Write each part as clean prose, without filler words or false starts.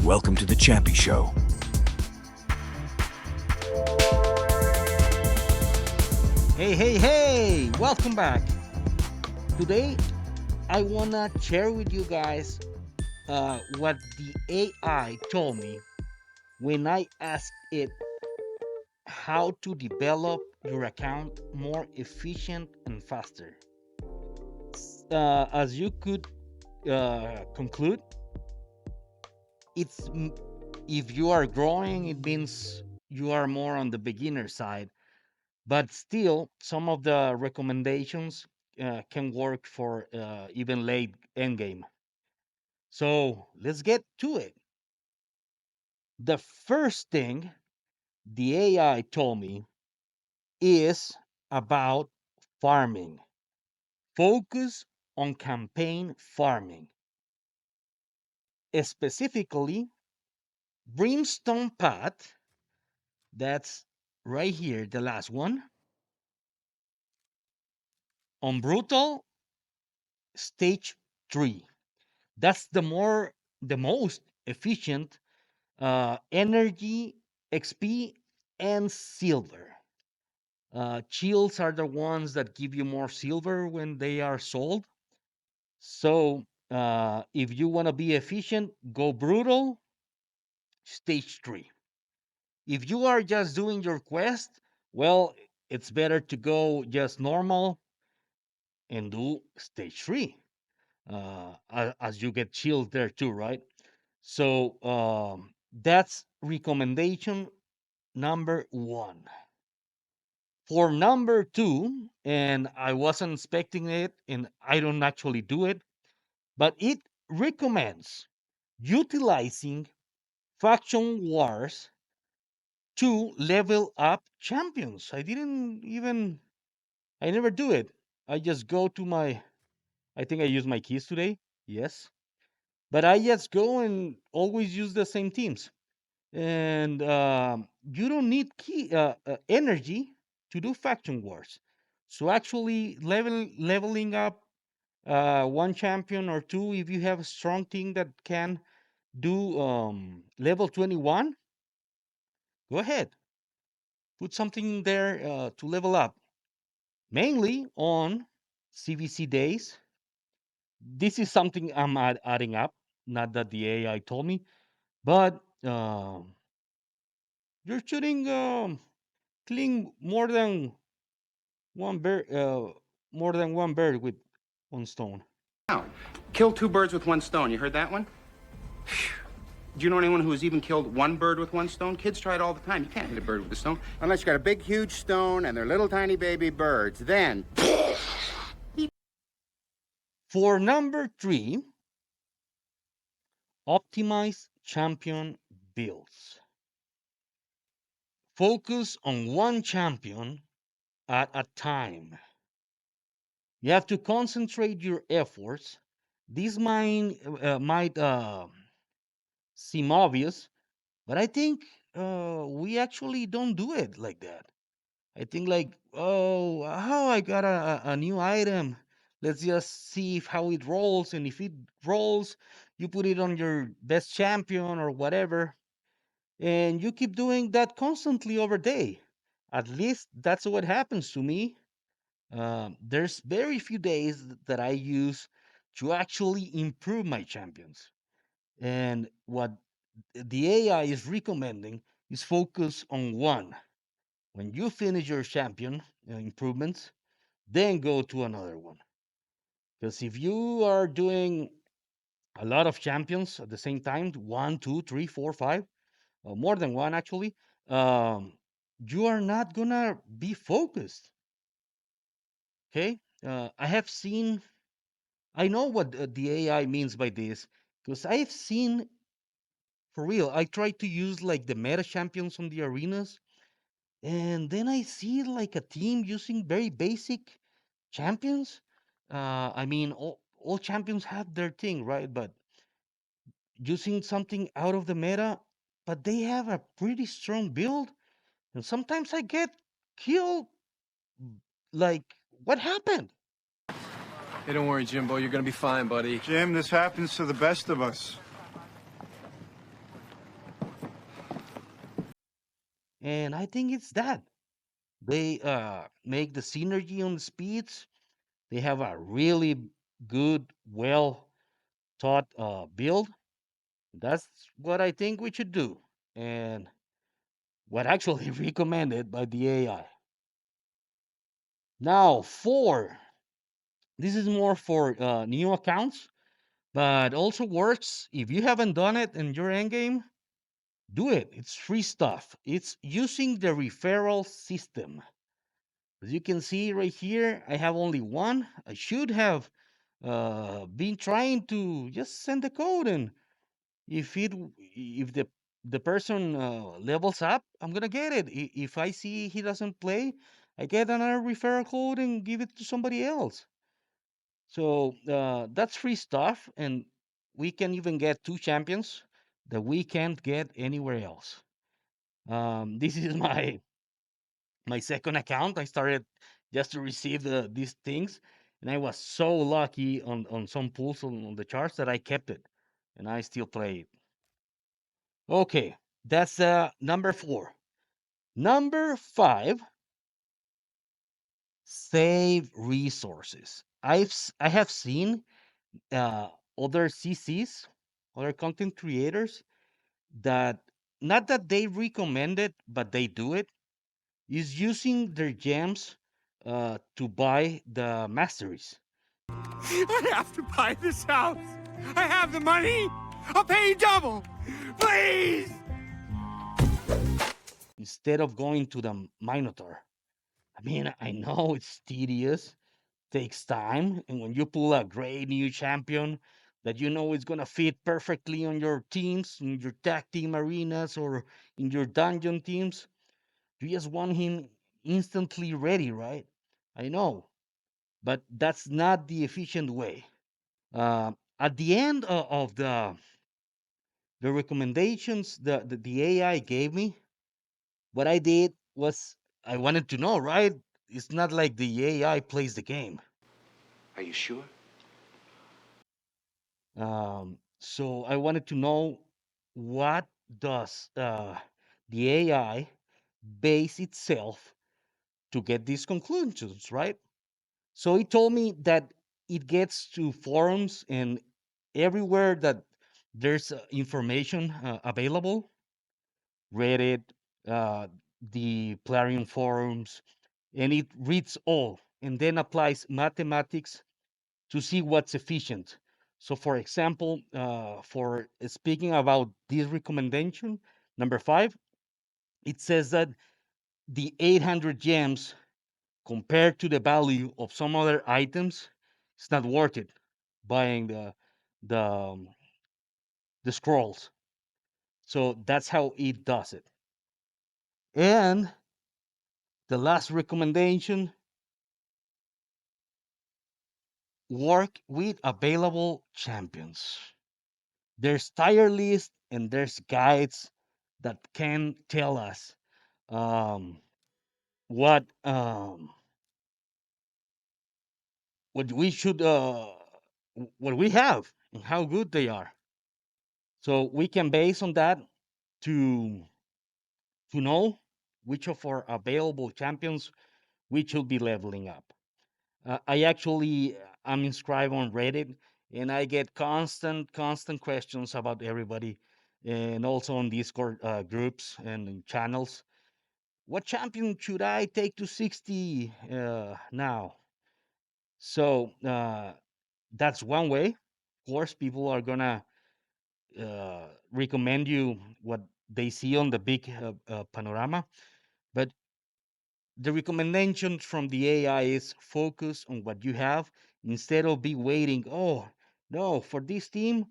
Welcome to the Champi Show. Hey! Welcome back. Today, I wanna share with you guys what the AI told me when I asked it how to develop your account more efficient and faster. As you could conclude, if you are growing, it means you are more on the beginner side. But still, some of the recommendations can work for even late endgame. So let's get to it. The first thing the AI told me is about farming. Focus on campaign farming. Specifically, Brimstone Path, that's right here, the last one, on Brutal Stage 3. That's the most efficient energy, XP, and silver. Chills are the ones that give you more silver when they are sold. So if you want to be efficient, go brutal, stage 3. If you are just doing your quest, well, it's better to go just normal and do stage 3. As you get chills there too, right? So that's recommendation number one. For number two, and I wasn't expecting it, and I don't actually do it, but it recommends utilizing faction wars to level up champions. I never do it. I just go to I think I use my keys today. Yes. But I just go and always use the same teams. And you don't need energy to do faction wars. So actually, leveling up one champion or two, if you have a strong team that can do level 21, go ahead, put something there to level up. Mainly on CVC days. This is something I'm adding up, not that the AI told me, but you're shooting killing one bird, more than one bird with one stone. Now, kill two birds with one stone. You heard that one? Do you know anyone who has even killed one bird with one stone? Kids try it all the time. You can't hit a bird with a stone unless you got a big, huge stone and they're little tiny baby birds. Then. For number 3, optimize champion builds. Focus on one champion at a time. You have to concentrate your efforts. This might seem obvious, but I think we actually don't do it like that. I think like, oh, how I got a new item. Let's just see how it rolls, and if it rolls, you put it on your best champion or whatever, and you keep doing that constantly over day. At least that's what happens to me. There's very few days that I use to actually improve my champions. And what the AI is recommending is focus on one. When you finish your champion improvements, then go to another one. Because if you are doing a lot of champions at the same time, one, two, three, four, five, more than one actually, um, you are not gonna be focused. Okay, I have seen. I know what the AI means by this because I've seen for real. I try to use like the meta champions on the arenas, and then I see like a team using very basic champions. I mean, all champions have their thing, right? But using something out of the meta, but they have a pretty strong build, and sometimes I get killed. Like, what happened? Hey, don't worry, Jimbo. You're gonna be fine, buddy. Jim, this happens to the best of us. And I think it's that. They make the synergy on the speeds. They have a really good, well thought build. That's what I think we should do. And what actually recommended by the AI. Now, four. This is more for new accounts, but also works if you haven't done it in your endgame. Do it. It's free stuff. It's using the referral system. As you can see right here, I have only one. I should have been trying to just send the code, and if the person levels up, I'm gonna get it. If I see he doesn't play, I get another referral code and give it to somebody else. So that's free stuff, and we can even get two champions that we can't get anywhere else. This is my second account. I started just to receive these things, and I was so lucky on some pools on the charts that I kept it, and I still play it. Okay, that's number four. Number five, save resources. I have seen other CCs, other content creators that not that they recommend it, but they do it. Is using their gems to buy the masteries I have to buy this house. I have the money. I'll pay you double. Please. instead of going to the Minotaur. I mean, I know it's tedious, takes time, and when you pull a great new champion that you know is gonna fit perfectly on your teams, in your tag team arenas or in your dungeon teams, you just want him instantly ready, right? I know, but that's not the efficient way. At the end of the recommendations the AI gave me, what I did was I wanted to know, right? It's not like the AI plays the game. Are you sure? So I wanted to know what does the AI base itself to get these conclusions, right? So he told me that it gets to forums and everywhere that there's information available, Reddit, uh, the Plarium forums, and it reads all and then applies mathematics to see what's efficient. So, for example, for speaking about this recommendation, number five, it says that the 800 gems compared to the value of some other items, it's not worth it buying the the scrolls. So that's how it does it. And the last recommendation, work with available champions. There's tier lists and there's guides that can tell us um, what what we should what we have and how good they are. So we can base on that to know which of our available champions we should be leveling up. I actually am inscribed on Reddit, and I get constant questions about everybody, and also on Discord groups and in channels. What champion should I take to 60 now? So that's one way. Of course, people are gonna recommend you what they see on the big panorama, but the recommendation from the AI is focus on what you have instead of be waiting. Oh no, for this team,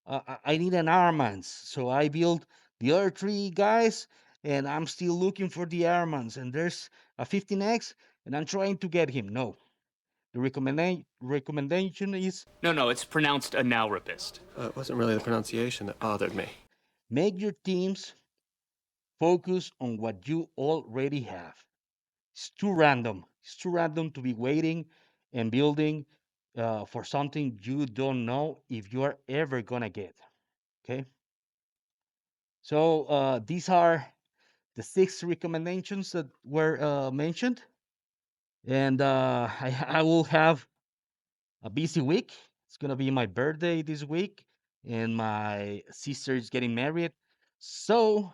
I need an Armans, so I build the other three guys, and I'm still looking for the Armans. And there's a 15x, and I'm trying to get him. No, the recommendation is No, no, it's pronounced a now rapist. It wasn't really the pronunciation that bothered me. make your teams focus on what you already have. It's too random. It's too random to be waiting and building for something you don't know if you are ever gonna get. Okay, so these are the 6 recommendations that were mentioned. And I will have a busy week. It's gonna be my birthday this week, and my sister is getting married. So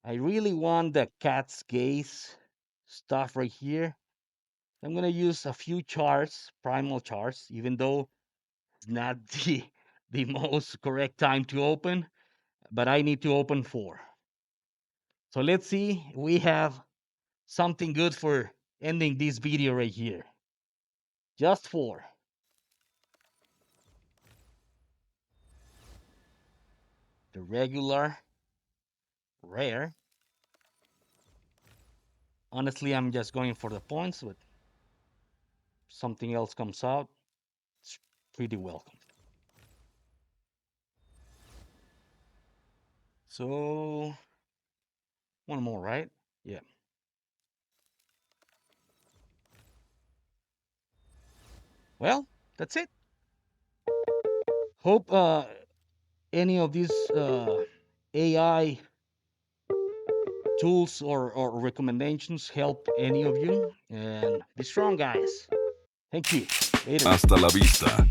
I really want the cat's gaze stuff right here. I'm gonna use a few charts, primal charts, even though it's not the most correct time to open, but I need to open 4. So let's see. We have something good for ending this video right here. Just 4. The regular, rare. Honestly, I'm just going for the points, but something else comes out, it's pretty welcome. So, one more, right? Yeah. Well, that's it. Hope any of these AI tools or recommendations help any of you. And be strong, guys. Thank you. Later. Hasta la vista,